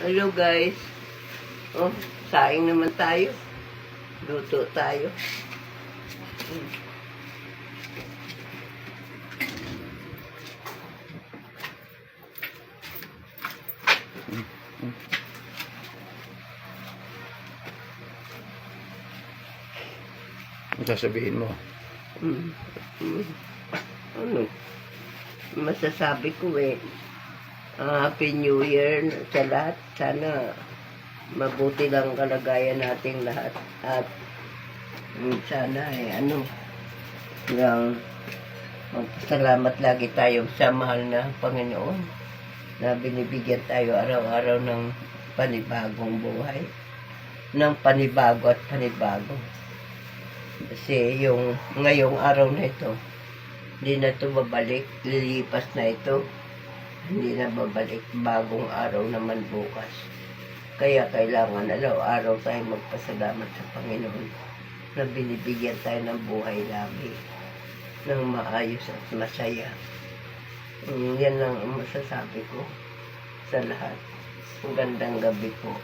Hello guys. Oh, saing naman tayo. Luto tayo. Ano sasabihin mo? Ano? Masasabi ko Happy New Year sa lahat. Sana mabuti lang kalagayan nating lahat. At sana lang magpasalamat lagi tayo sa mahal na Panginoon na binibigyan tayo araw-araw ng panibagong buhay. Ng panibago at panibago. Kasi yung ngayong araw na ito, hindi na ito babalik, lilipas na ito, hindi na babalik, bagong araw naman bukas. Kaya kailangan araw-araw tayo magpasalamat sa Panginoon na binibigyan tayo ng buhay lagi, ng maayos at masaya. Yan lang ang masasabi ko sa lahat. Magandang gabi po.